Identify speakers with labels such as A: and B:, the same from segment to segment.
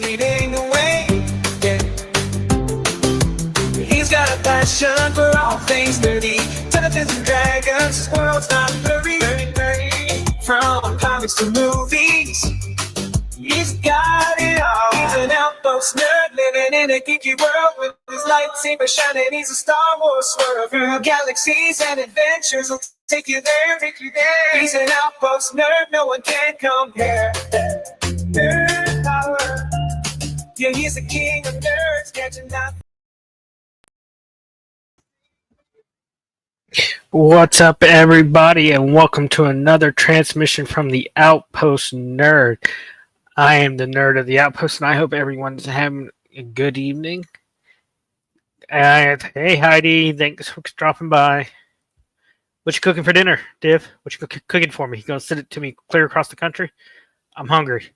A: leading the way. Yeah. He's got a passion for all things dirty. Dungeons and Dragons, his world's not blurry. From comics to movies, he's got it all. He's an Outpost nerd living in a geeky world with his lightsaber shining. He's a Star Wars swerve through galaxies and adventures. Will take you there, take you there. He's an Outpost nerd, no one can compare. Nerd power, yeah, he's the king of nerds, catching that.
B: What's up, everybody, and welcome to another transmission from the Outpost Nerd. I am the nerd of the Outpost, and I hope everyone's having a good evening. And hey, Heidi, thanks for dropping by. What you cooking for dinner, Div? What you cooking for me? You gonna send it to me clear across the country? I'm hungry.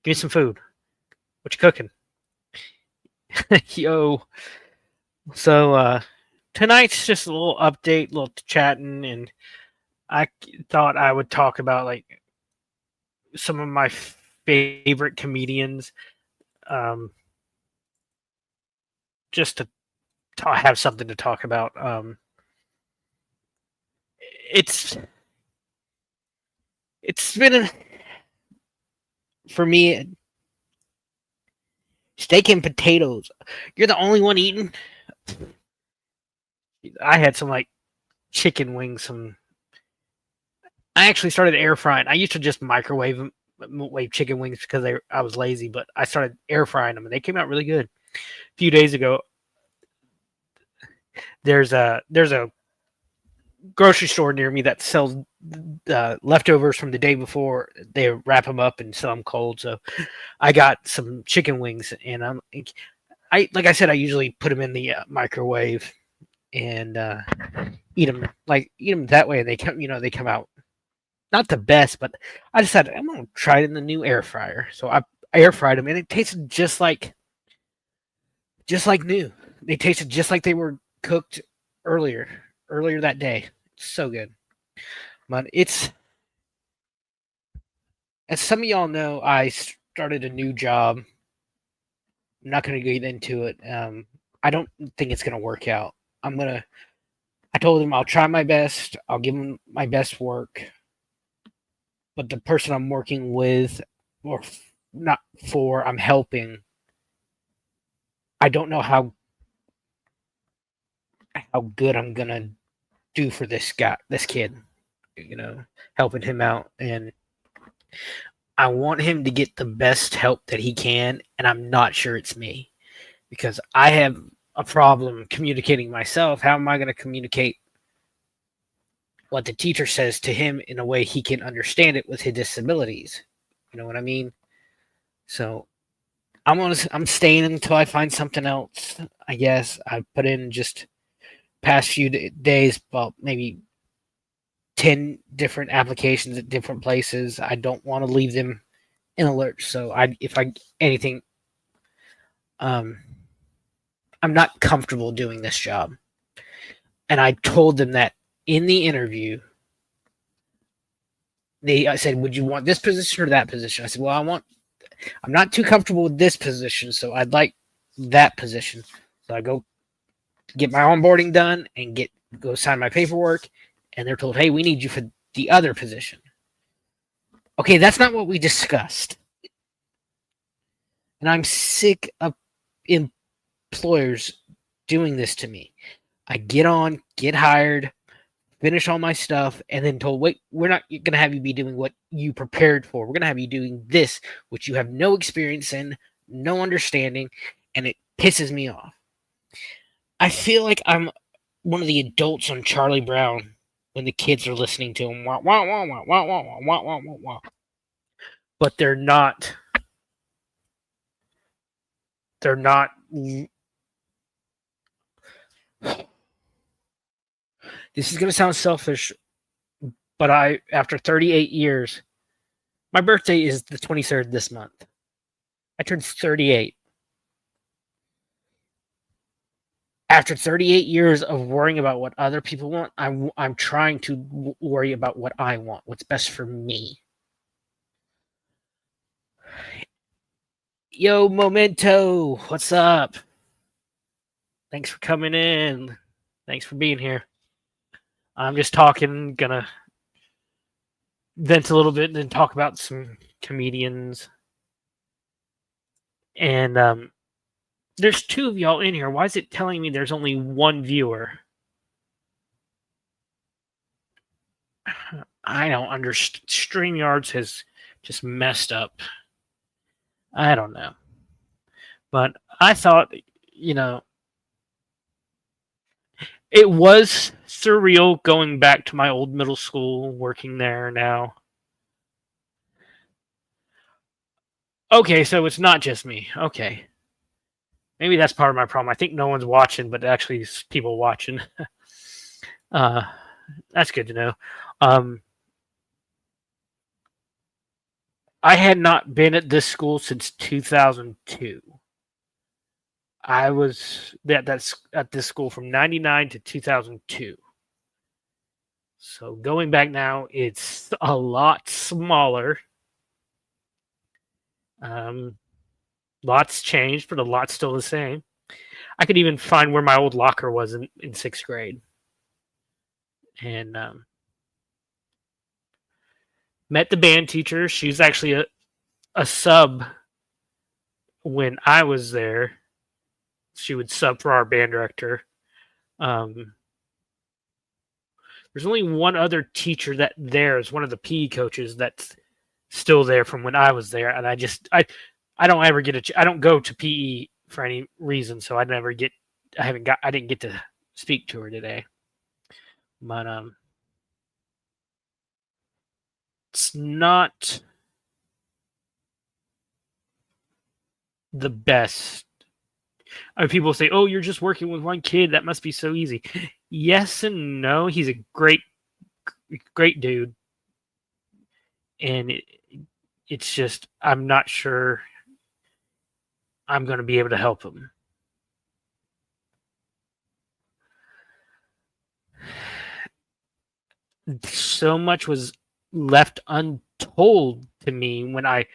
B: Give me some food. What you cooking? Yo. So, tonight's just a little update, a little chatting, and I thought I would talk about like some of my favorite comedians, just to have something to talk about. It's been for me, steak and potatoes. You're the only one eating. I had some like chicken wings. I actually started air frying. I used to just microwave chicken wings because I was lazy, but I started air frying them and they came out really good. A few days ago, there's a grocery store near me that sells leftovers from the day before. They wrap them up and sell them cold. So I got some chicken wings, and I like I said, I usually put them in the microwave and eat them that way. And they come out not the best, but I decided I'm gonna try it in the new air fryer. So I air fried them, and it tasted just like new. They tasted just like they were cooked earlier that day. It's so good. But as some of y'all know, I started a new job. I'm not gonna get into it. I don't think it's gonna work out. I told him I'll try my best. I'll give him my best work. But the person I'm working with, or not for, I'm helping, I don't know how good I'm gonna do for this kid, helping him out. And I want him to get the best help that he can, and I'm not sure it's me, because I have a problem communicating myself. How am I going to communicate what the teacher says to him in a way he can understand it with his disabilities? You know what I mean? So I'm staying until I find something else. I guess I put in just past few days about maybe 10 different applications at different places. I don't want to leave them in a lurch. So I'm not comfortable doing this job. And I told them that in the interview. I said, would you want this position or that position? I said, well, I'm not too comfortable with this position, so I'd like that position. So I go get my onboarding done and go sign my paperwork, and they're told, hey, we need you for the other position. Okay, that's not what we discussed. And I'm sick of employers doing this to me. I get hired, finish all my stuff, and then told, wait, we're not going to have you be doing what you prepared for. We're going to have you doing this, which you have no experience in, no understanding, and it pisses me off. I feel like I'm one of the adults on Charlie Brown when the kids are listening to him. Wah, wah, wah, wah, wah, wah, wah, wah, wah, wah. But they're not. They're not. This is going to sound selfish, but after 38 years, my birthday is the 23rd this month. I turned 38. After 38 years of worrying about what other people want, I'm trying to worry about what I want, what's best for me. Yo, Memento, what's up? Thanks for coming in. Thanks for being here. I'm just talking, gonna vent a little bit and then talk about some comedians. And there's two of y'all in here. Why is it telling me there's only one viewer? I don't understand. StreamYards has just messed up. I don't know. But I thought, you know, it was surreal going back to my old middle school, working there now. Okay, so it's not just me. Okay. Maybe that's part of my problem. I think no one's watching, but actually there's people watching. uh, that's good to know. Um, I had not been at this school since 2002. I was that's at this school from 99 to 2002. So going back now, it's a lot smaller. Lots changed, but a lot's still the same. I could even find where my old locker was in sixth grade. And met the band teacher. She was actually a sub when I was there. She would sub for our band director. There's only one other teacher that there is one of the PE coaches that's still there from when I was there, and I don't ever get I don't go to PE for any reason, so I didn't get to speak to her today. But it's not the best. People say, "Oh, you're just working with one kid. That must be so easy." Yes and no. He's a great dude, and it's just I'm not sure I'm going to be able to help him. So much was left untold to me when I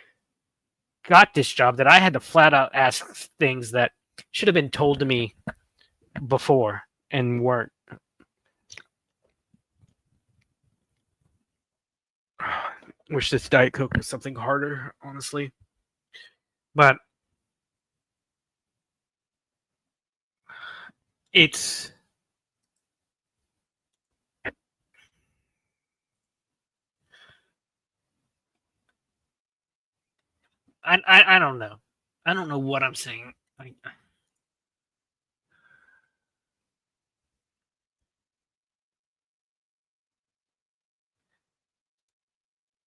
B: got this job that I had to flat out ask things that should have been told to me before and weren't. Wish this Diet Coke was something harder, honestly. But it's I don't know. I don't know what I'm saying.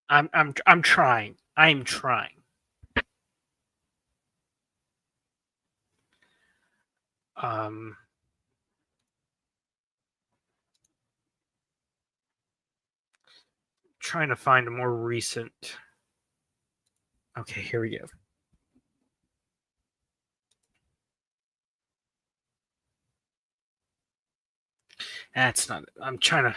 B: I'm trying. I'm trying. Um Trying to find a more recent. Okay, here we go. That's not. I'm trying to.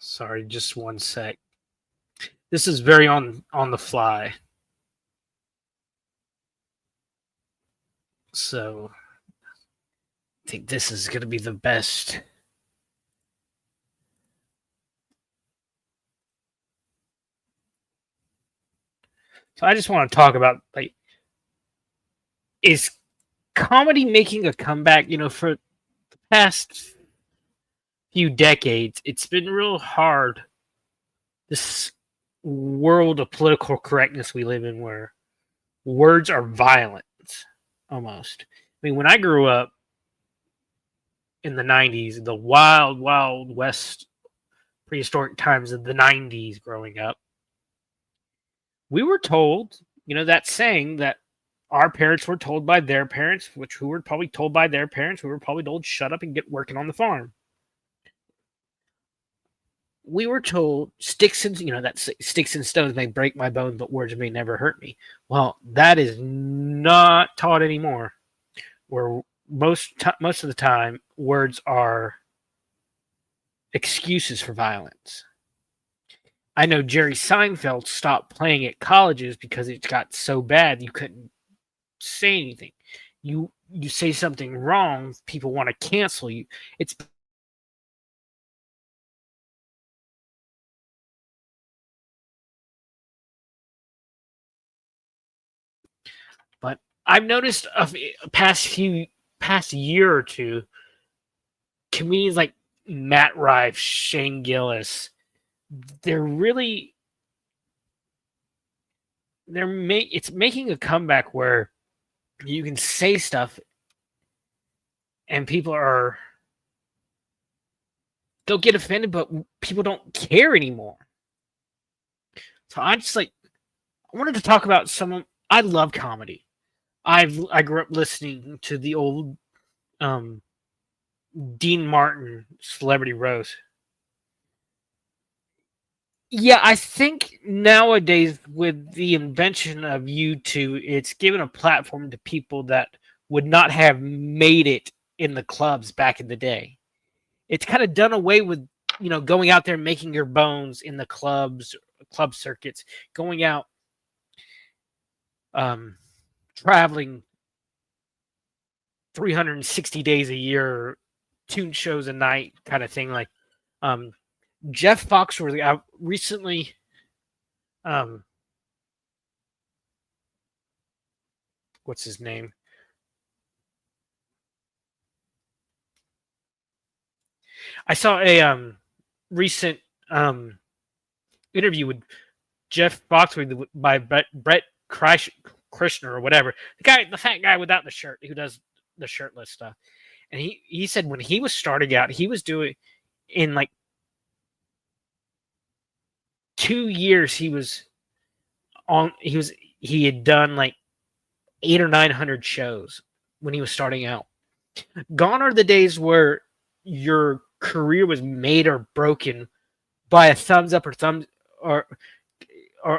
B: Sorry, just one sec. This is very on the fly. So I think this is going to be the best. So I just want to talk about like is comedy making a comeback? You know, for the past few decades, it's been real hard. This world of political correctness we live in, where words are violence, almost. I mean, when I grew up in the '90s, the wild, wild west, prehistoric times of the '90s, growing up, we were told, you know, that saying that our parents were told by their parents, who were probably told by their parents, who were probably told, shut up and get working on the farm. We were told sticks and, you know, that sticks and stones may break my bones, but words may never hurt me. Well, that is not taught anymore. Where most of the time, words are excuses for violence. I know Jerry Seinfeld stopped playing at colleges because it got so bad you couldn't say anything. You say something wrong, people want to cancel you. It's but I've noticed a past year or two, comedians like Matt Rife, Shane Gillis, they're really it's making a comeback where you can say stuff and they'll get offended, but people don't care anymore. So I wanted to talk about I love comedy. I grew up listening to the old um, Dean Martin celebrity roast. Yeah, I think nowadays with the invention of YouTube, it's given a platform to people that would not have made it in the clubs back in the day. It's kind of done away with, going out there and making your bones in the club circuits, going out, um, traveling 360 days a year, tune shows a night kind of thing. Like, Jeff Foxworthy, I recently, what's his name? I saw a recent interview with Jeff Foxworthy by Brett Krishner or whatever, the fat guy without the shirt who does the shirtless stuff, and he said when he was starting out, he was doing in like 2 years he had done like 800 or 900 shows when he was starting out. Gone are the days where your career was made or broken by a thumbs up or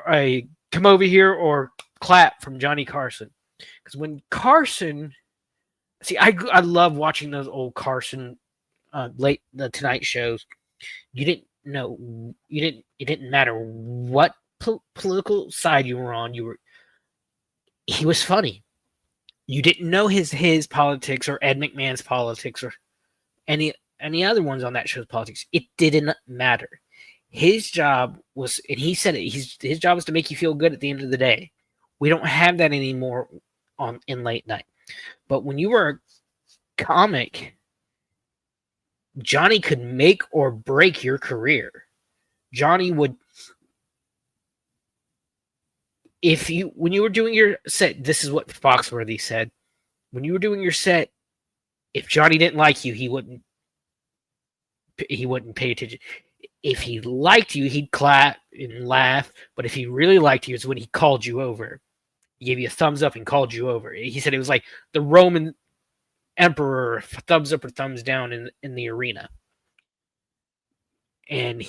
B: a come over here or clap from Johnny Carson. Because when Carson, I love watching those old Carson the Tonight shows. You didn't know, it didn't matter what political side you were on. He was funny. You didn't know his politics or Ed McMahon's politics or any other ones on that show's politics. It didn't matter. His job was, and he said it, his job was to make you feel good at the end of the day. We don't have that anymore in late night. But when you were a comic, Johnny could make or break your career. Johnny would, when you were doing your set, this is what Foxworthy said. When you were doing your set, if Johnny didn't like you, he wouldn't pay attention. If he liked you, he'd clap and laugh. But if he really liked you, it's when he called you over. He gave you a thumbs up and called you over. He said it was like the Roman emperor, thumbs up or thumbs down in the arena. And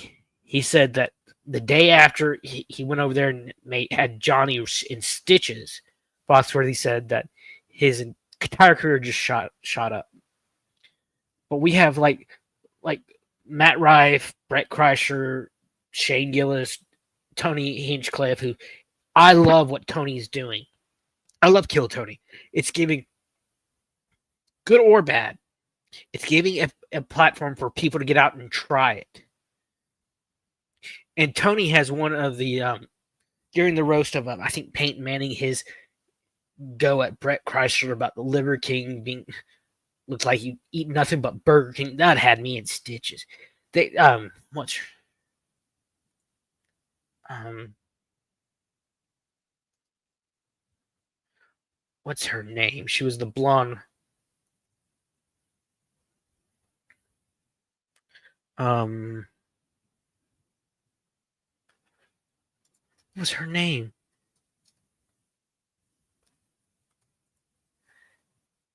B: he said that the day after he went over there and had Johnny in stitches, Foxworthy said that his entire career just shot up. But we have like Matt Rife, Brett Kreischer, Shane Gillis, Tony Hinchcliffe, who I love what Tony's doing. I love Kill Tony. It's giving, good or bad, it's giving a platform for people to get out and try it. And Tony has one of the, during the roast of, I think, Peyton Manning, his go at Brett Kreischer about the Liver King being, looked like you eat nothing but Burger King. That had me in stitches. What's her name? She was the blonde. What's her name?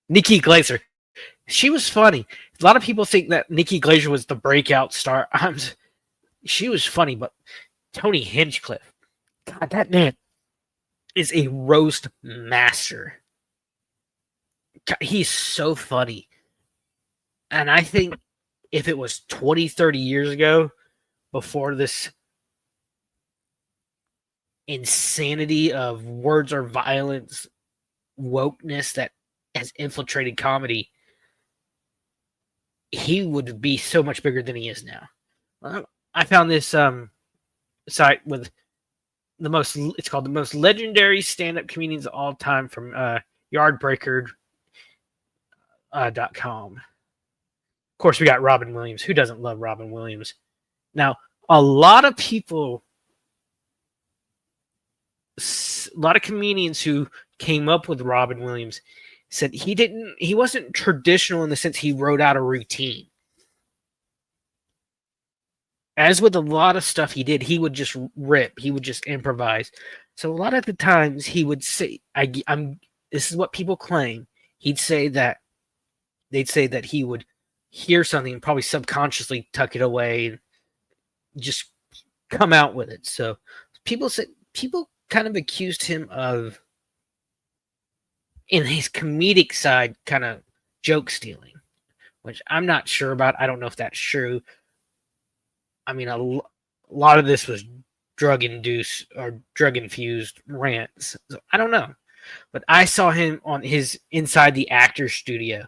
B: Nikki Glaser. She was funny. A lot of people think that Nikki Glaser was the breakout star. She was funny, but Tony Hinchcliffe, God, that man is a roast master. God, he's so funny. And I think if it was 20, 30 years ago, before this insanity of words or violence, wokeness that has infiltrated comedy, he would be so much bigger than he is now. I found this site with it's called the most legendary stand-up comedians of all time from yardbreaker.com. Of course, we got Robin Williams. Who doesn't love Robin Williams? Now, a lot of comedians who came up with Robin Williams said he wasn't traditional in the sense he wrote out a routine. As with a lot of stuff he did, he would just rip, he would just improvise. So a lot of the times he would say, this is what people claim. They'd say that he would hear something and probably subconsciously tuck it away and just come out with it. So people kind of accused him of, in his comedic side, kind of joke stealing, which I'm not sure about. I don't know if that's true. I mean, a lot of this was drug-induced or drug-infused rants. So I don't know. But I saw him on his Inside the Actors Studio.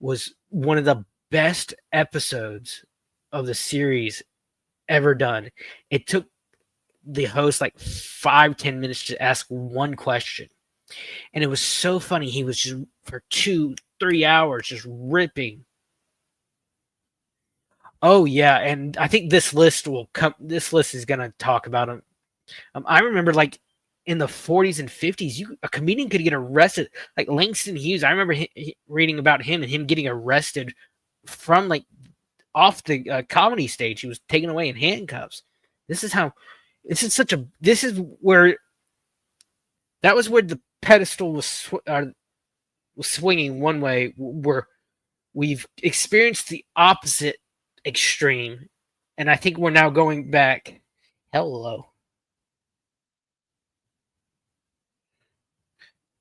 B: Was one of the best episodes of the series ever done. It took the host like 5-10 minutes to ask one question. And it was so funny. He was just for 2-3 hours just ripping. Oh yeah, and I think this list will come. This list is gonna talk about him. I remember, like in the 40s and 50s, a comedian could get arrested. Like Langston Hughes, I remember reading about him and him getting arrested from like off the comedy stage. He was taken away in handcuffs. This is where that was where the pedestal was swinging one way. Where we've experienced the opposite extreme, and I think we're now going back. Hello.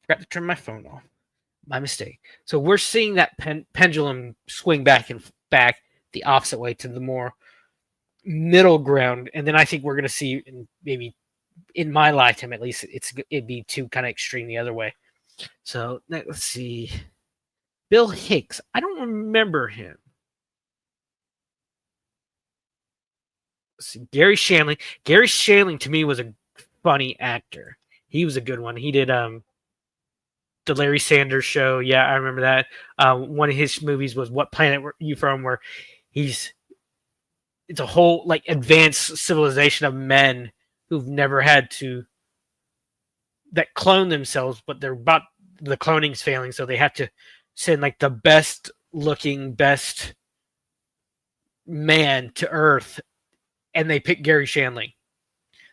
B: Forgot to turn my phone off. My mistake. So we're seeing that pendulum swing back and back the opposite way to the more middle ground, and then I think we're going to see, maybe in my lifetime at least, it'd be too kind of extreme the other way. So let's see. Bill Hicks. I don't remember him. Gary Shandling. Gary Shandling to me was a funny actor. He was a good one. He did the Larry Sanders Show. Yeah, I remember that. One of his movies was What Planet Were You From? Where it's a whole like advanced civilization of men who've never had to that clone themselves, but they're about the cloning's failing, so they have to send like the best man to Earth. And they pick Gary Shandling.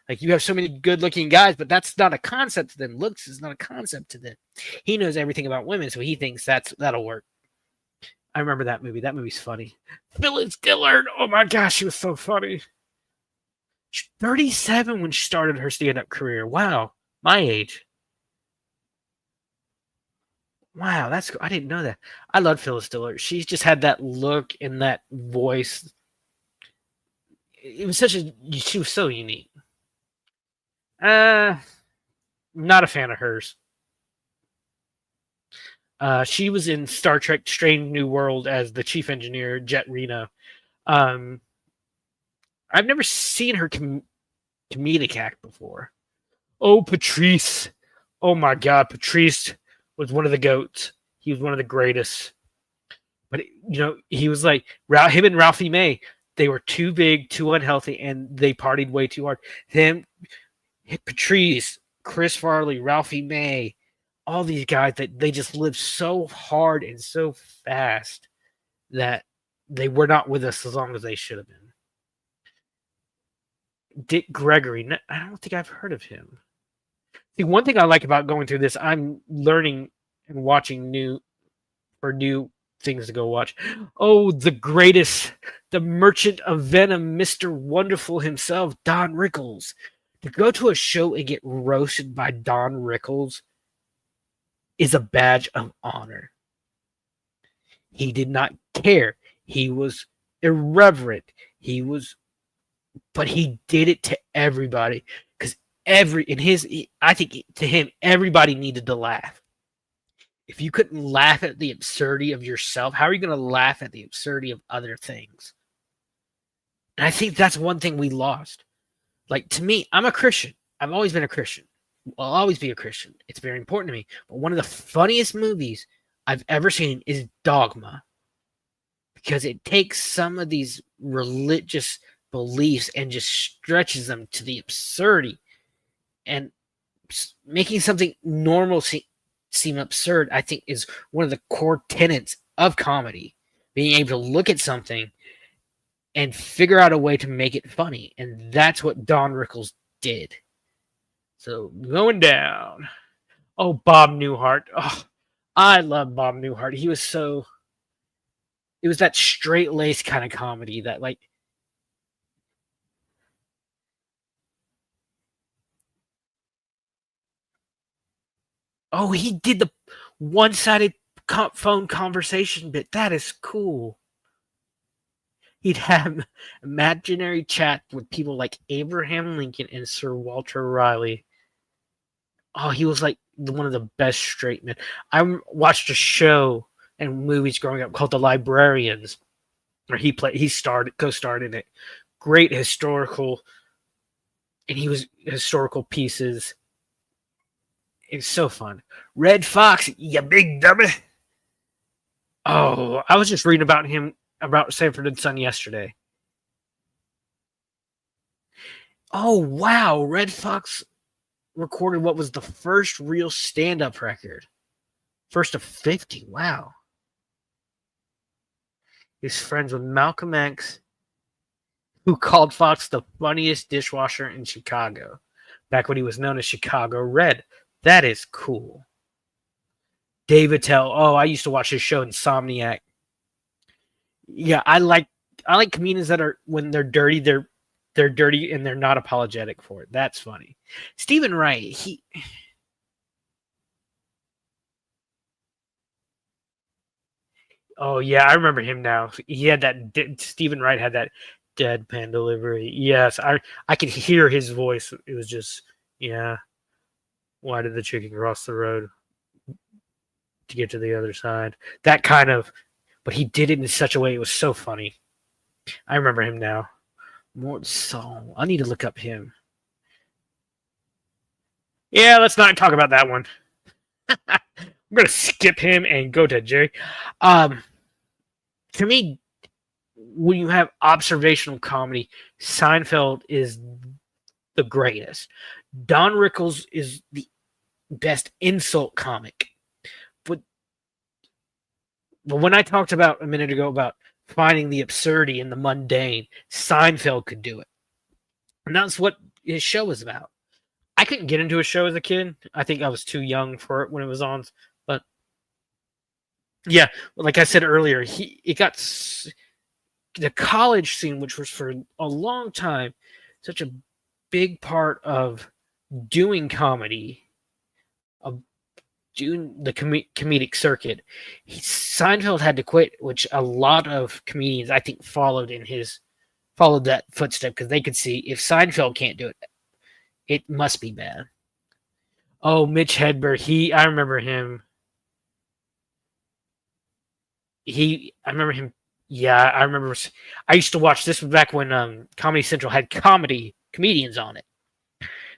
B: Like, you have so many good-looking guys, but that's not a concept to them. Looks is not a concept to them. He knows everything about women, so he thinks that'll work. I remember that movie. That movie's funny. Phyllis Dillard. Oh my gosh, she was so funny. She's 37 when she started her stand-up career. Wow, my age. Wow, that's I didn't know that. I love Phyllis Dillard. She's just had that look and that voice. It was she was so unique. Not a fan of hers. She was in Star Trek Strange New World as the chief engineer, Jet Reno. I've never seen her comedic act before. Oh, Patrice. Oh my God, Patrice was one of the GOATs. He was one of the greatest. But, he was like, him and Ralphie May, they were too big, too unhealthy, and they partied way too hard. Him, Patrice, Chris Farley, Ralphie May, all these guys, that they just lived so hard and so fast that they were not with us as long as they should have been. Dick Gregory, I don't think I've heard of him. See, one thing I like about going through this, I'm learning and watching new things to go watch. Oh, the greatest, the Merchant of Venom, Mr. Wonderful himself, Don Rickles. To go to a show and get roasted by Don Rickles is a badge of honor. He did not care. He was irreverent. He was, but he did it to everybody because I think to him, everybody needed to laugh. If you couldn't laugh at the absurdity of yourself, how are you going to laugh at the absurdity of other things? And I think that's one thing we lost. Like, to me, I'm a Christian. I've always been a Christian. I'll always be a Christian. It's very important to me. But one of the funniest movies I've ever seen is Dogma, because it takes some of these religious beliefs and just stretches them to the absurdity, and making something normal seem absurd, I think, is one of the core tenets of comedy. Being able to look at something and figure out a way to make it funny. And that's what Don Rickles did. So, going down. Oh, Bob Newhart. Oh, I love Bob Newhart. He was so... It was that straight-laced kind of comedy that, like... Oh, he did the one-sided phone conversation bit. That is cool. He'd have imaginary chat with people like Abraham Lincoln and Sir Walter Raleigh. Oh, he was like one of the best straight men. I watched a show and movies growing up called The Librarians, where he co-starred in it. Great historical, and he was historical pieces. It's so fun. Red Fox, you big dummy. Oh, I was just reading about him, about Sanford and Son yesterday. Oh, wow. Red Fox recorded what was the first real stand-up record. First of 50. Wow. He's friends with Malcolm X, who called Fox the funniest dishwasher in Chicago, back when he was known as Chicago Red. That is cool. Dave Attell. Oh, I used to watch his show Insomniac. Yeah, I like comedians that are, when they're dirty, they're dirty and they're not apologetic for it. That's funny. Stephen Wright, oh yeah, I remember him now. He had that. Stephen Wright had that deadpan delivery. Yes, I could hear his voice. It was just, yeah. Why did the chicken cross the road to get to the other side? That kind of, but he did it in such a way, it was so funny. I remember him now. Mort Saul. I need to look up him. Yeah, let's not talk about that one. I'm gonna skip him and go to Jerry. To me, when you have observational comedy, Seinfeld is the greatest. Don Rickles is the best insult comic. But when I talked about a minute ago about finding the absurdity in the mundane, Seinfeld could do it. And that's what his show was about. I couldn't get into a show as a kid. I think I was too young for it when it was on. But yeah, like I said earlier, it got the college scene, which was for a long time such a big part of doing comedy, of doing the comedic circuit. Seinfeld had to quit, which a lot of comedians I think followed that footstep, because they could see if Seinfeld can't do it, it must be bad. Oh, Mitch Hedberg, I remember him. I remember him. Yeah, I remember. I used to watch this back when Comedy Central had comedians on it.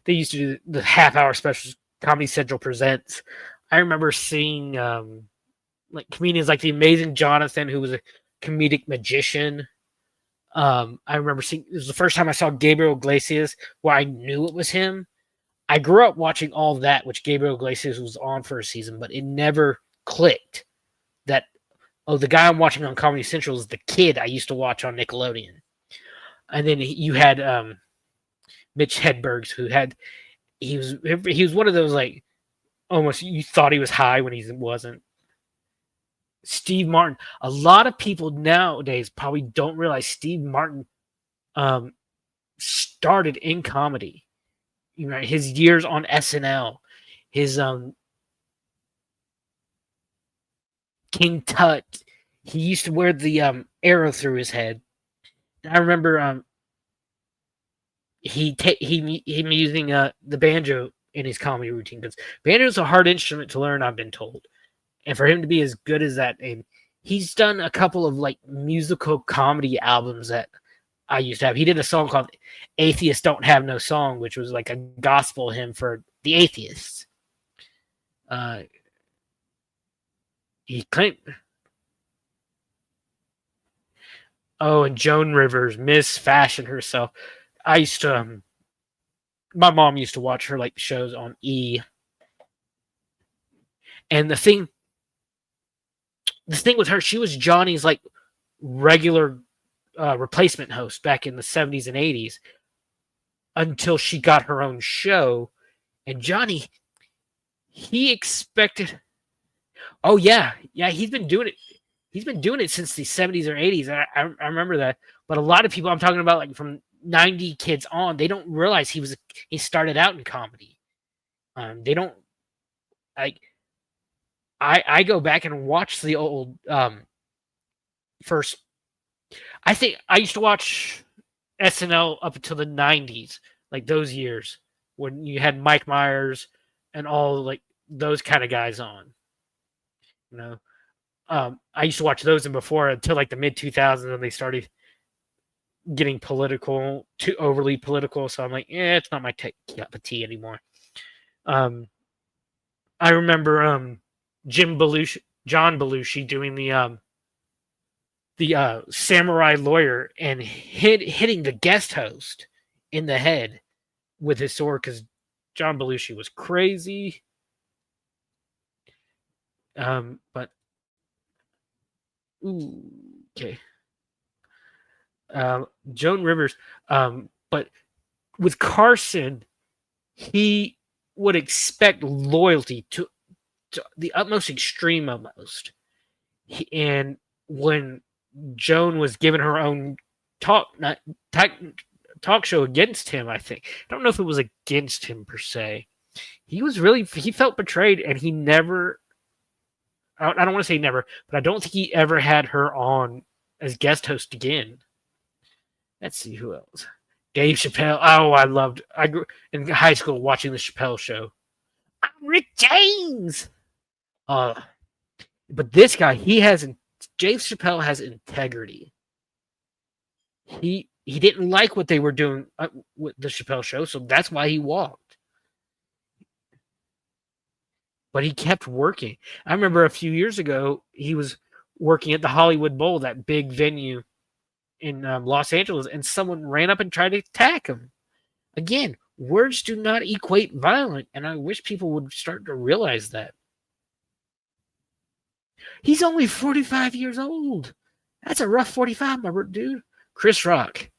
B: They used to do the half-hour specials. Comedy Central Presents. I remember seeing like comedians like the Amazing Jonathan, who was a comedic magician. I remember seeing, it was the first time I saw Gabriel Iglesias, where I knew it was him. I grew up watching all that, which Gabriel Iglesias was on for a season, but it never clicked that, oh, the guy I'm watching on Comedy Central is the kid I used to watch on Nickelodeon. And then you had Mitch Hedberg, he was one of those, like, almost you thought he was high when he wasn't. Steve Martin. A lot of people nowadays probably don't realize Steve Martin started in comedy. You know, his years on SNL, his King Tut. He used to wear the arrow through his head. I remember him using the banjo in his comedy routine because banjo is a hard instrument to learn. I've been told, and for him to be as good as that, and he's done a couple of like musical comedy albums that I used to have. He did a song called "Atheists Don't Have No Song," which was like a gospel hymn for the atheists. Uh, he claimed, oh, and Joan Rivers, Miss Fashion herself. I used to, my mom used to watch her like shows on E. And the thing with her, she was Johnny's like regular replacement host back in the 70s and 80s until she got her own show. And Johnny, he expected, oh yeah, he's been doing it. He's been doing it since the 70s or 80s. I remember that. But a lot of people I'm talking about, like from 90 kids on, they don't realize he started out in comedy. They don't like. I go back and watch the old first. I think I used to watch SNL up until the 90s, like those years when you had Mike Myers and all like those kind of guys on. You know, I used to watch those and before until like the mid 2000s when they started getting political, too overly political. So I'm like, yeah, it's not my cup of tea anymore. I remember John Belushi doing the samurai lawyer and hitting the guest host in the head with his sword because John Belushi was crazy. But ooh, okay. Joan Rivers. But with Carson, he would expect loyalty to the utmost extreme almost. And when Joan was given her own talk show against him, I think. I don't know if it was against him per se. He felt betrayed and he never, I don't want to say never, but I don't think he ever had her on as guest host again. Let's see who else. Dave Chappelle. Oh, I grew in high school watching the Chappelle show. I'm Rick James. But this guy, Dave Chappelle has integrity. He didn't like what they were doing with the Chappelle show, so that's why he walked. But he kept working. I remember a few years ago, he was working at the Hollywood Bowl, that big venue in Los Angeles, and someone ran up and tried to attack him. Again, words do not equate violent, and I wish people would start to realize that. He's only 45 years old. That's a rough 45, my dude. Chris Rock.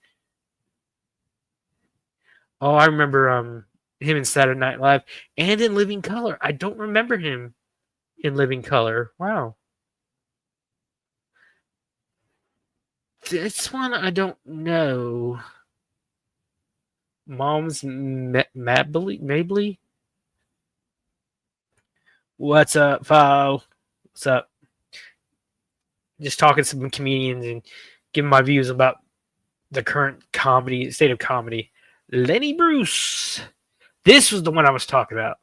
B: Oh, I remember him in Saturday Night Live and in Living Color. I don't remember him in Living Color. Wow. This one I don't know. Mom's Mabley? What's up, Fo? What's up? Just talking to some comedians and giving my views about the current state of comedy. Lenny Bruce. This was the one I was talking about.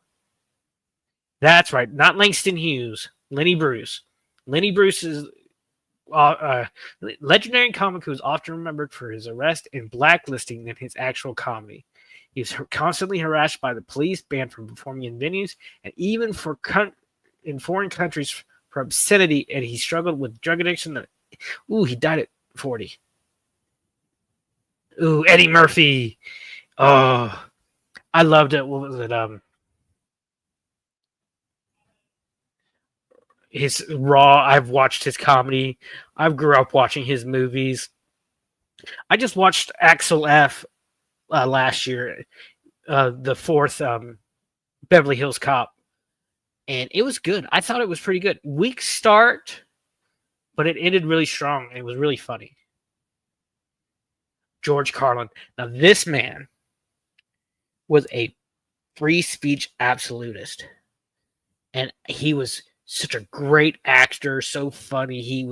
B: That's right. Not Langston Hughes. Lenny Bruce. Lenny Bruce is legendary comic who is often remembered for his arrest and blacklisting than his actual comedy. He's constantly harassed by the police, banned from performing in venues, and even in foreign countries for obscenity, and he struggled with drug addiction. Ooh, he died at 40. Ooh, Eddie Murphy. Oh, I loved it. What was it? His Raw. I've watched his comedy. I grew up watching his movies. I just watched Axel F last year, the fourth Beverly Hills Cop, and it was good. I thought it was pretty good. Weak start, but it ended really strong. It was really funny. George Carlin. Now, this man was a free speech absolutist, and he was such a great actor, so funny.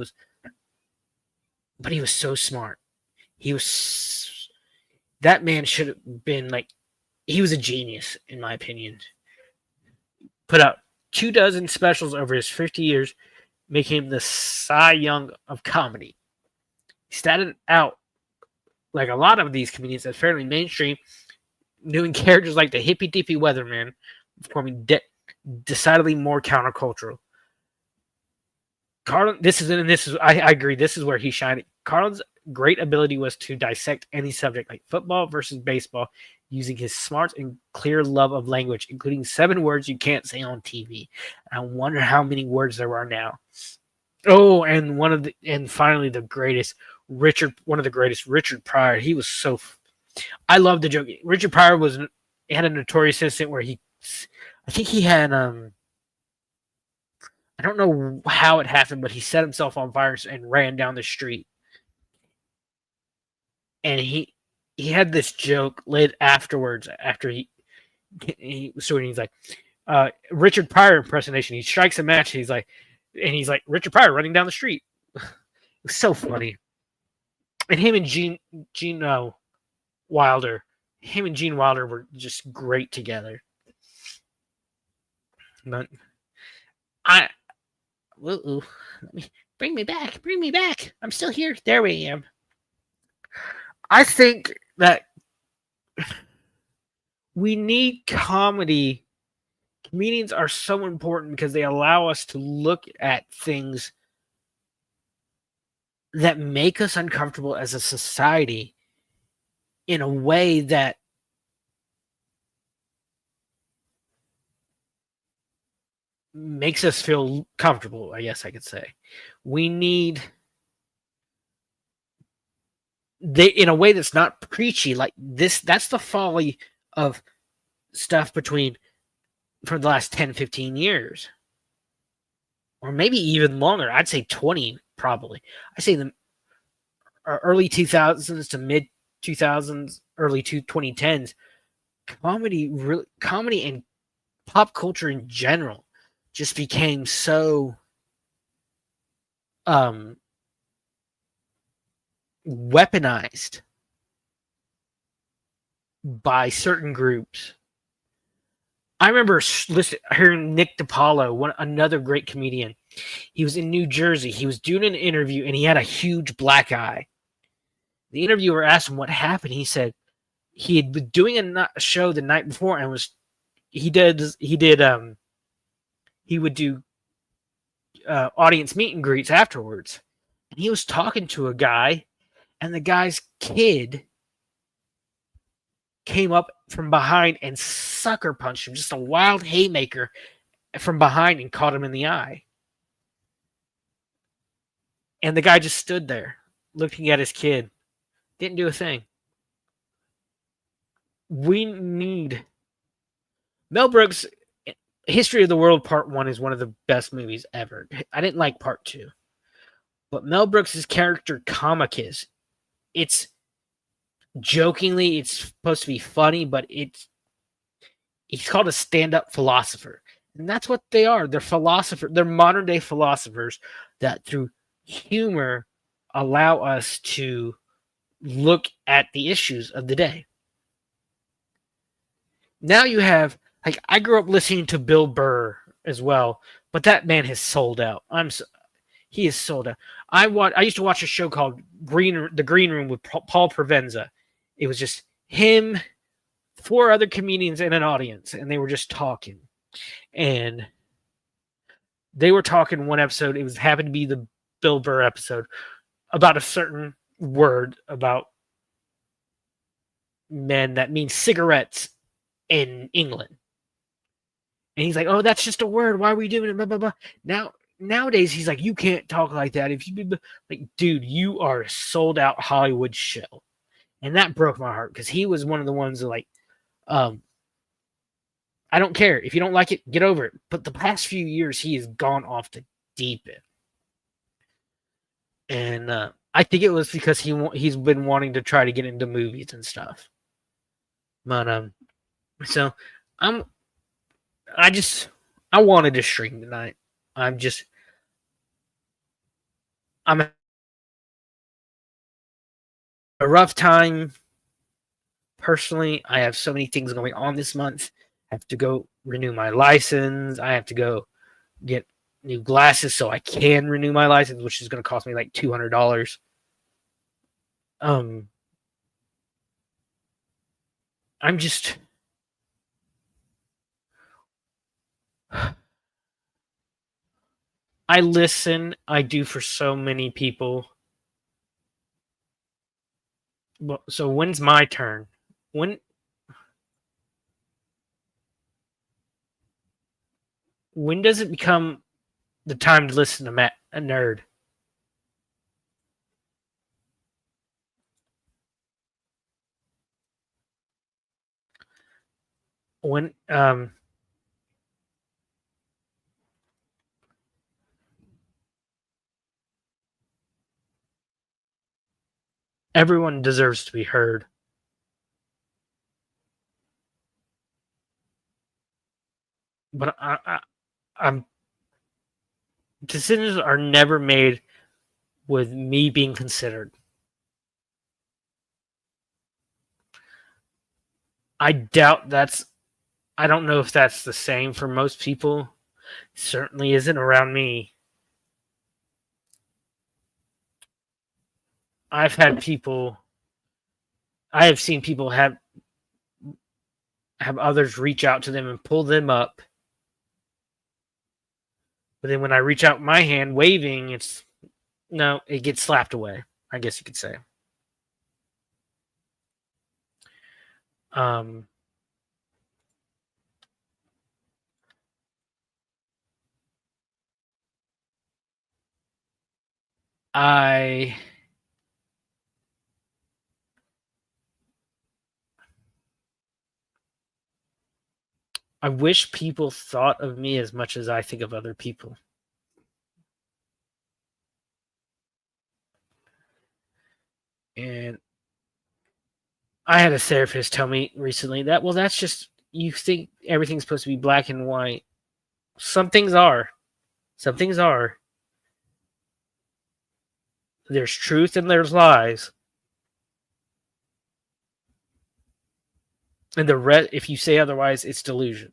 B: But he was so smart. He was that man should have been like he was a genius in my opinion. Put out 24 specials over his 50 years, making him the Cy Young of comedy. He started out like a lot of these comedians as fairly mainstream, doing characters like the hippy dippy weatherman, performing decidedly more countercultural. Carlin, I agree. This is where he shined. Carlin's great ability was to dissect any subject like football versus baseball using his smart and clear love of language, including 7 words you can't say on TV. I wonder how many words there are now. Oh, and finally the greatest one of the greatest, Richard Pryor. He was so. I love the joke. Richard Pryor had a notorious incident where I think he had I don't know how it happened, but he set himself on fire and ran down the street. And he had this joke laid afterwards after he's like Richard Pryor impersonation. He strikes a match. He's like Richard Pryor running down the street. It was so funny. And him and Gene Wilder, were just great together. But let me bring me back. I'm still here. There we am. I think that we need comedy. Comedians are so important because they allow us to look at things that make us uncomfortable as a society in a way that makes us feel comfortable, I guess I could say. We need in a way that's not preachy like this. That's the folly of stuff for the last 10-15 years, or maybe even longer. I'd say 20 probably. I say the early 2000s to mid 2000s, early 2010s. Comedy and pop culture in general just became so weaponized by certain groups. I remember hearing Nick DiPaolo, another great comedian. He was in New Jersey. He was doing an interview, and he had a huge black eye. The interviewer asked him what happened. He said he had been doing a show the night before, and he would do audience meet and greets afterwards. And he was talking to a guy, and the guy's kid came up from behind and sucker punched him, just a wild haymaker from behind, and caught him in the eye. And the guy just stood there looking at his kid. Didn't do a thing. We need Mel Brooks. History of the World Part 1 is one of the best movies ever. I didn't like Part 2. But Mel Brooks' character Comicus, it's jokingly, it's supposed to be funny, but he's called a stand-up philosopher. And that's what they are. They're philosophers. They're modern-day philosophers that through humor allow us to look at the issues of the day. Now you have, like, I grew up listening to Bill Burr as well, but that man has sold out. He is sold out. I used to watch a show called The Green Room with Paul Provenza. It was just him, 4 other comedians in an audience, and they were just talking. And they were talking one episode. It happened to be the Bill Burr episode about a certain word about men that means cigarettes in England. And he's like, "Oh, that's just a word. Why are we doing it?" Blah, blah, blah. Nowadays, he's like, "You can't talk like that. If you like, dude, you are a sold out Hollywood show." And that broke my heart because he was one of the ones that like, I don't care. If you don't like it, get over it. But the past few years, he has gone off the deep end. And I think it was because he's been wanting to try to get into movies and stuff. But so I wanted to stream tonight. I'm a rough time. Personally, I have so many things going on this month. I have to go renew my license. I have to go get new glasses so I can renew my license, which is going to cost me like $200. Um, I'm just. I listen. I do for so many people. So when's my turn? When when does it become the time to listen to a nerd? When everyone deserves to be heard, but I'm decisions are never made with me being considered. I doubt that's. I don't know if that's the same for most people. Certainly isn't around me. I've had people. I have seen people have others reach out to them and pull them up. But then when I reach out my hand waving, it's no, it gets slapped away. I guess you could say. Um, I I wish people thought of me as much as I think of other people. And I had a therapist tell me recently that, well, that's just, you think everything's supposed to be black and white. Some things are. Some things are. There's truth and there's lies. And if you say otherwise, it's delusion.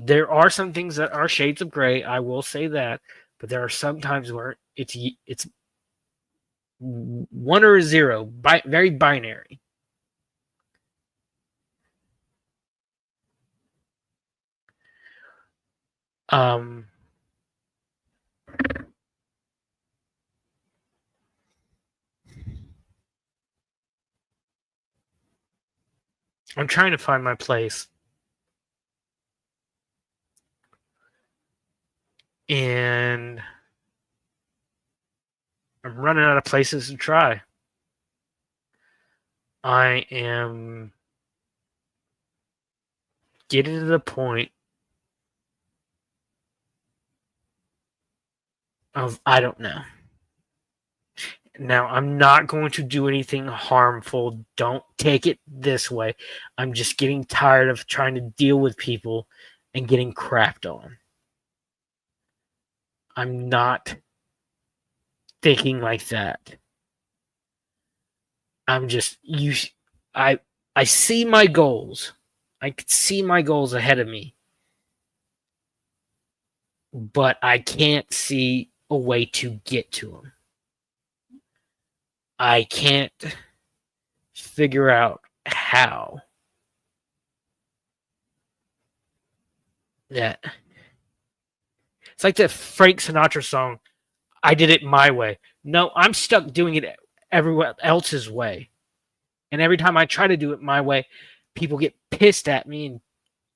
B: There are some things that are shades of gray. I will say that, but there are some times where it's one or a zero, very binary. Um, I'm trying to find my place, and I'm running out of places to try. I am getting to the point of I don't know. Now, I'm not going to do anything harmful. Don't take it this way. I'm just getting tired of trying to deal with people and getting crapped on. I'm not thinking like that. I'm just I I see my goals. I can see my goals ahead of me, but I can't see a way to get to them. I can't figure out how. That it's like the Frank Sinatra song, I did it my way. No, I'm stuck doing it everyone else's way. And every time I try to do it my way, people get pissed at me and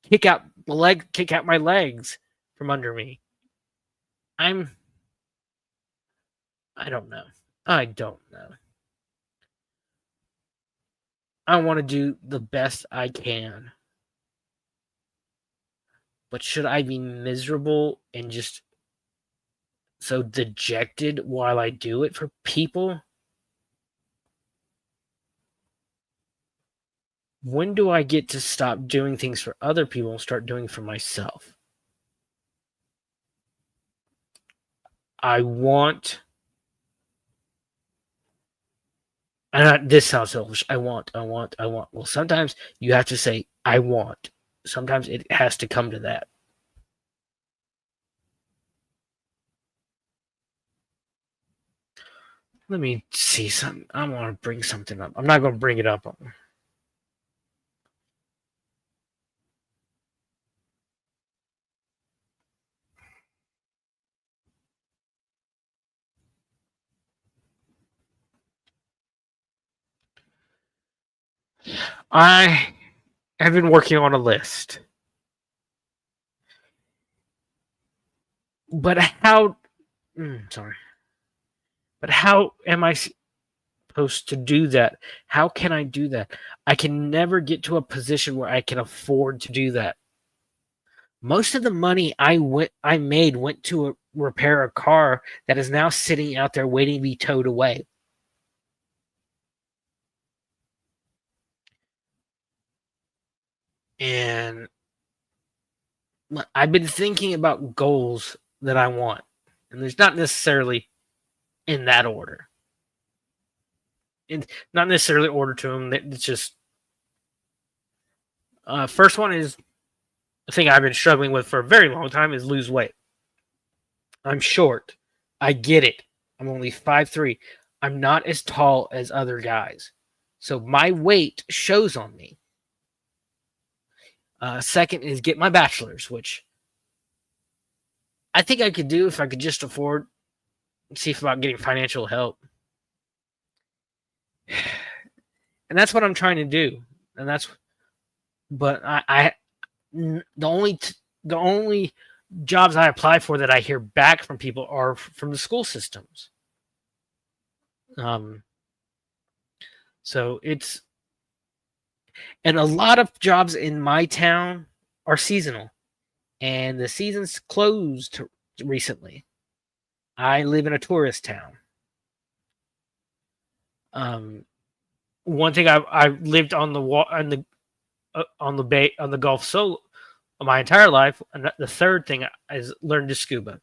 B: kick out my legs from under me. I'm I don't know. I don't know. I want to do the best I can. But should I be miserable and just so dejected while I do it for people? When do I get to stop doing things for other people and start doing for myself? I want This sounds selfish. I want, I want, I want. Well, sometimes you have to say, I want. Sometimes it has to come to that. Let me see something. I want to bring something up. I'm not going to bring it up. I have been working on a list. But how? Sorry. But how am I supposed to do that? How can I do that? I can never get to a position where I can afford to do that. Most of the money I made went to repair a car that is now sitting out there waiting to be towed away. And I've been thinking about goals that I want, and there's not necessarily in that order. And not necessarily order to them. It's just first one is the thing I've been struggling with for a very long time is lose weight. I'm short. I get it. I'm only 5'3". I'm not as tall as other guys. So my weight shows on me. Second is get my bachelor's, which I think I could do if I could just afford, see about getting financial help. And that's what I'm trying to do. And that's, but the only jobs I apply for that I hear back from people are from the school systems. So it's, and a lot of jobs in my town are seasonal, and the season's closed recently. I live in a tourist town. One thing I lived on the bay on the Gulf so my entire life. And the third thing is learn to scuba.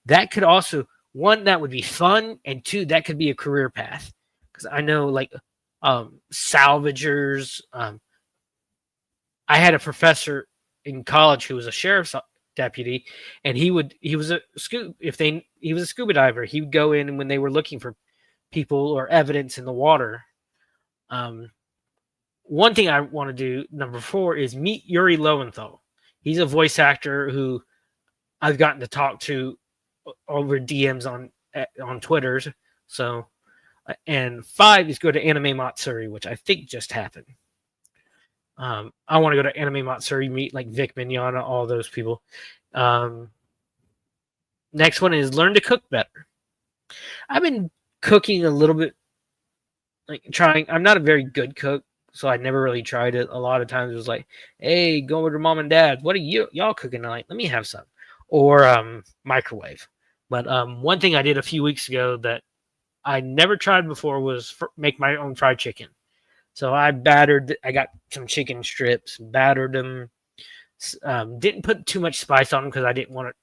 B: That could also, one, that would be fun, and two, that could be a career path, because I know like salvagers. I had a professor in college who was a sheriff's deputy, and he was a scuba diver. He would go in when they were looking for people or evidence in the water. One thing I want to do, number 4, is meet Yuri Lowenthal. He's a voice actor who I've gotten to talk to over DMs on Twitter. So, and 5 is go to Anime Matsuri, which I think just happened. I want to go to Anime Matsuri, meet like Vic Mignogna, all those people. Next one is learn to cook better. I've been cooking a little bit, like trying. I'm not a very good cook, so I never really tried it. A lot of times it was like, hey, go with your mom and dad. What are y'all cooking tonight? Let me have some. Or microwave. But one thing I did a few weeks ago that I never tried before was make my own fried chicken. So I got some chicken strips, battered them. Didn't put too much spice on them because I didn't want to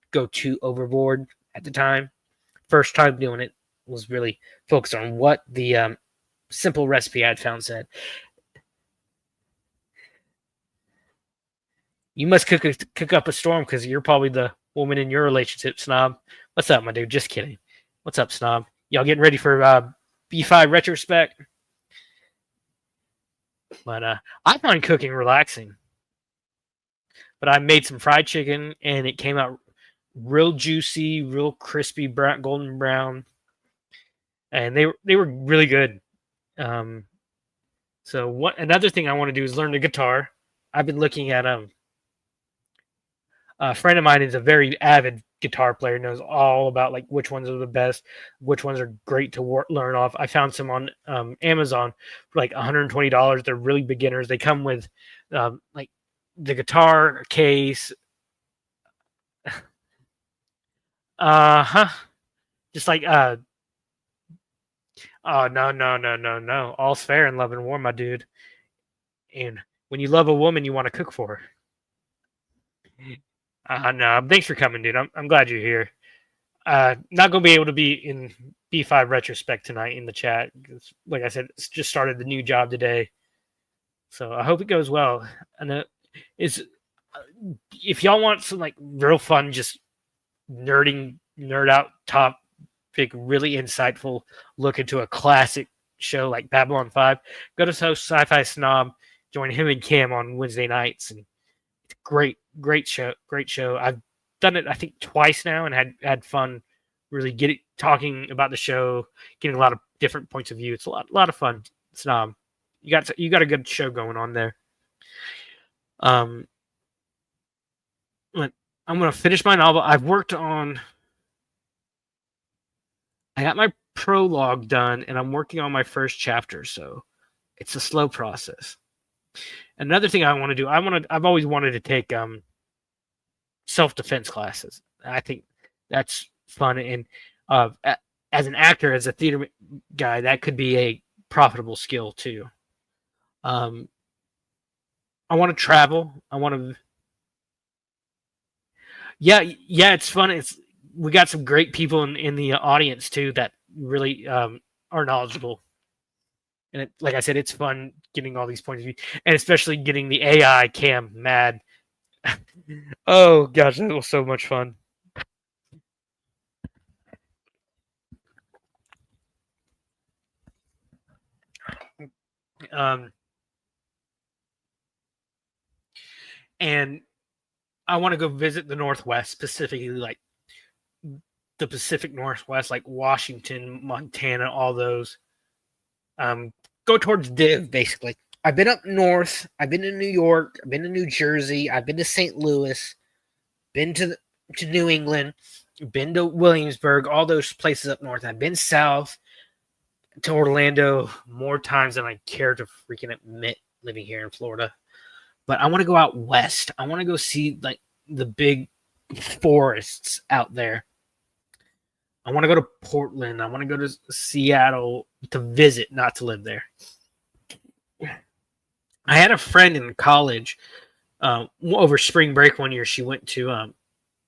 B: go too overboard at the time. First time doing it, was really focused on what the simple recipe I'd found said. You must cook up a storm because you're probably the woman in your relationship, Snob. What's up, my dude? Just kidding. What's up, Snob? Y'all getting ready for B5 retrospect? But I find cooking relaxing. But I made some fried chicken, and it came out real juicy, real crispy, golden brown, and they were really good. So another thing I want to do is learn the guitar. I've been looking at a friend of mine is a very avid guitar player, knows all about like which ones are the best, which ones are great to learn off. I found some on Amazon for like $120. They're really beginners. They come with like the guitar case. Just like oh no. All's fair in love and war, my dude. And when you love a woman, you want to cook for her. No, thanks for coming, dude. I'm glad you're here. Not gonna be able to be in B5 retrospect tonight in the chat. Like I said, it's just started the new job today, so I hope it goes well. And it's if y'all want some like real fun, just nerd out topic, really insightful look into a classic show like Babylon 5, go to Sci-Fi Snob, join him and Cam on Wednesday nights, and it's great show. I've done it I think twice now and had fun really talking about the show, getting a lot of different points of view. It's a lot of fun. Snob, you got a good show going on there. I'm gonna finish my novel. I got my prologue done, and I'm working on my first chapter, so it's a slow process. Another thing I want to do, I've always wanted to take self-defense classes. I think that's fun, and as an actor, as a theater guy, that could be a profitable skill too. I want to travel. Yeah, it's fun. We got some great people in the audience too that really are knowledgeable. And like I said, it's fun getting all these points of view, and especially getting the AI Cam mad. Oh gosh, that was so much fun. And I want to go visit the Northwest, specifically like the Pacific Northwest, like Washington, Montana, all those. Go towards Div, basically. I've been up north. I've been to New York. I've been to New Jersey. I've been to St. Louis. Been to New England. Been to Williamsburg. All those places up north. I've been south to Orlando more times than I care to freaking admit living here in Florida. But I want to go out west. I want to go see like the big forests out there. I want to go to Portland. I want to go to Seattle to visit, not to live there. I had a friend in college over spring break one year. She went to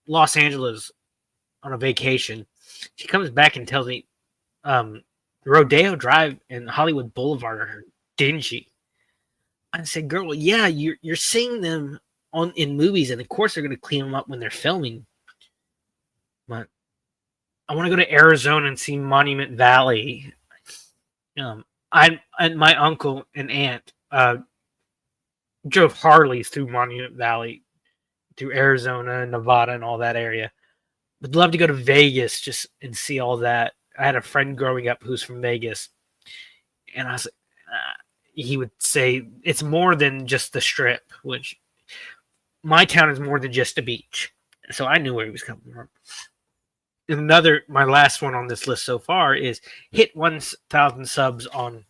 B: Los Angeles on a vacation. She comes back and tells me Rodeo Drive and Hollywood Boulevard are dingy. I said, girl, yeah, you're seeing them in movies, and of course they're going to clean them up when they're filming. But I want to go to Arizona and see Monument Valley. My uncle and aunt drove Harleys through Monument Valley, through Arizona, Nevada, and all that area. Would love to go to Vegas just and see all that. I had a friend growing up who's from Vegas, and I was like, he would say it's more than just the Strip, which my town is more than just a beach. So I knew where he was coming from. My last one on this list so far is hit 1,000 subs on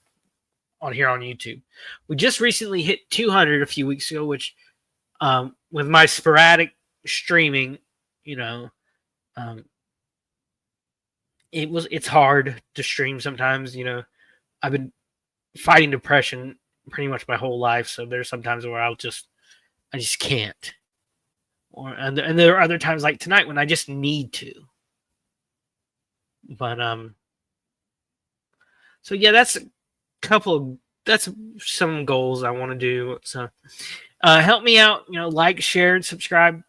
B: here on YouTube. We just recently hit 200 a few weeks ago, which with my sporadic streaming, it's hard to stream sometimes. I've been fighting depression pretty much my whole life, so there's sometimes where I just can't. And there are other times like tonight when I just need to. But so yeah, that's some goals I want to do. So help me out, like, share, and subscribe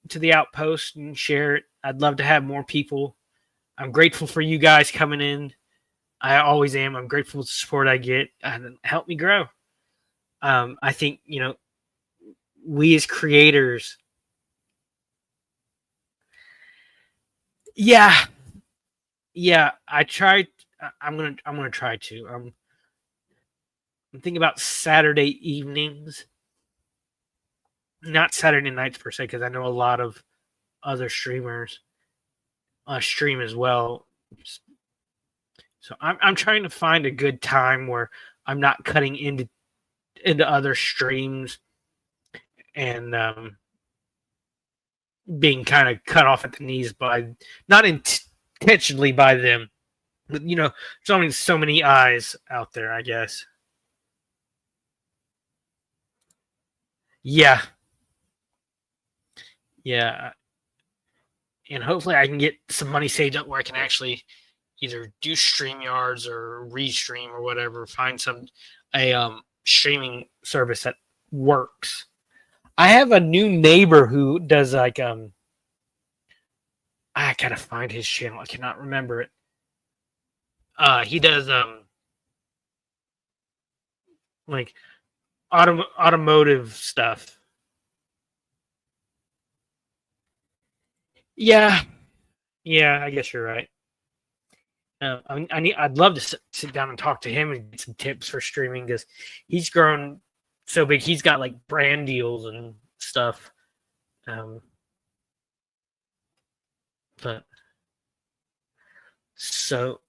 B: to the Outpost and share it. I'd love to have more people. I'm grateful for you guys coming in. I always am. I'm grateful for the support I get and help me grow. I think, we as creators. Yeah, I tried. I'm gonna try to. I'm thinking about Saturday evenings, not Saturday nights per se, because I know a lot of other streamers stream as well. So I'm trying to find a good time where I'm not cutting into other streams and being kind of cut off at the knees by, not intentionally by them, but so many eyes out there, I guess. Yeah, and hopefully I can get some money saved up where I can actually either do StreamYards or Restream or whatever. Find a streaming service that works. I have a new neighbor who does like I gotta find his channel. I cannot remember it. He does like automotive stuff. Yeah, I guess you're right. I'd love to sit down and talk to him and get some tips for streaming because he's grown so big. He's got like brand deals and stuff. But so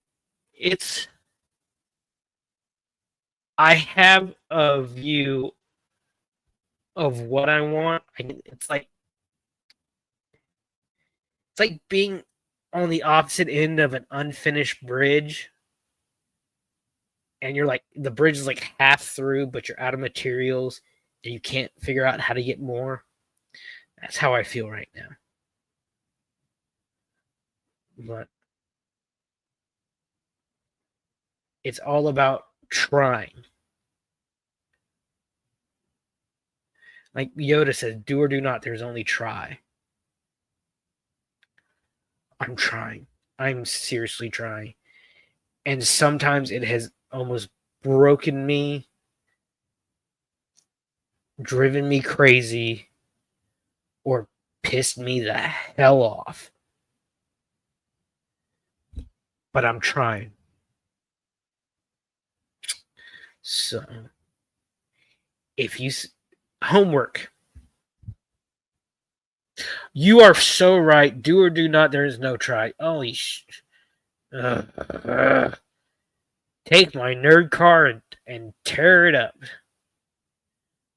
B: I have a view of what I want. It's like being on the opposite end of an unfinished bridge, and you're like the bridge is like half through, but you're out of materials and you can't figure out how to get more. That's how I feel right now. But it's all about trying. Like Yoda says, do or do not, there's only try. I'm trying. I'm seriously trying. And sometimes it has almost broken me, driven me crazy, or pissed me the hell off. But I'm trying. So, if you homework, you are so right. Do or do not. There is no try. Holy take my nerd car and tear it up.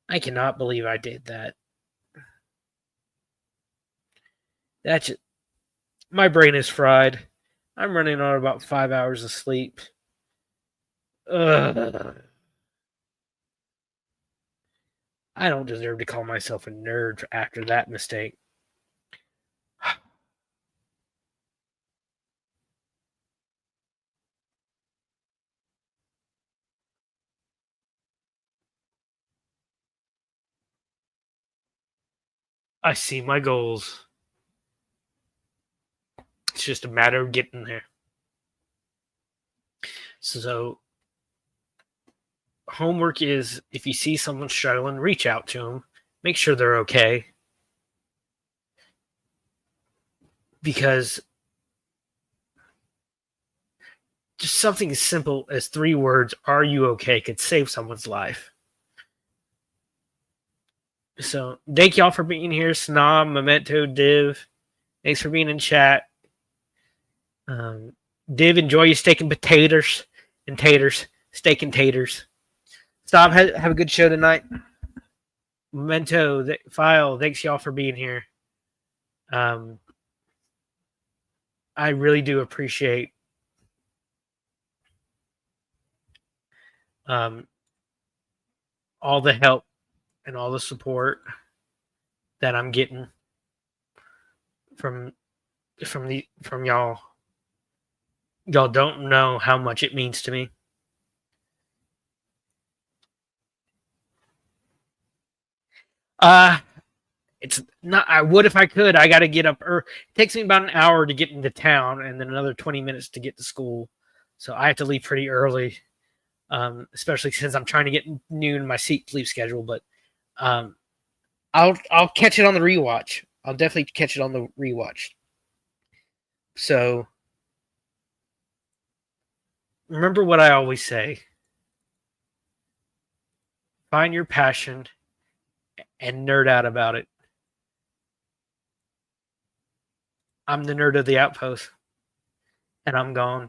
B: I cannot believe I did that. That's it. My brain is fried. I'm running on about 5 hours of sleep. I don't deserve to call myself a nerd after that mistake. I see my goals. It's just a matter of getting there. So, homework is if you see someone struggling, reach out to them. Make sure they're okay. Because just something as simple as 3 words, are you okay, could save someone's life. So, thank y'all for being here. Snob, Memento, Div. Thanks for being in chat. Div, enjoy your steak and potatoes and taters. Steak and taters. Stop. Have a good show tonight. Memento, File, thanks y'all for being here. I really do appreciate all the help and all the support that I'm getting from y'all. Y'all don't know how much it means to me. It's not. I would if I could. I got to get up. It takes me about an hour to get into town, and then another 20 minutes to get to school. So I have to leave pretty early, especially since I'm trying to get noon my sleep schedule. But I'll catch it on the rewatch. I'll definitely catch it on the rewatch. So remember what I always say: find your passion and nerd out about it. I'm the nerd of the Outpost, and I'm gone.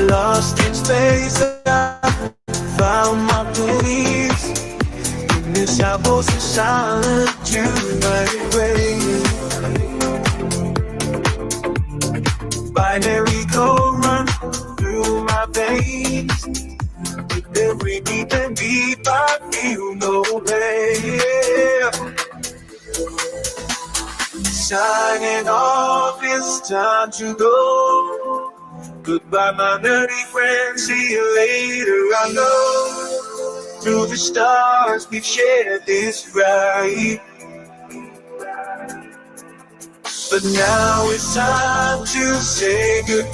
A: Lost in space, I found my beliefs. In this outpost of solitude, my way. Binary code run through my veins. With every beat and beat, I feel no pain. Signing off. it's time to go. Goodbye, my nerdy friend, see you later. I know through the stars we've shared this ride, but now it's time to say goodbye.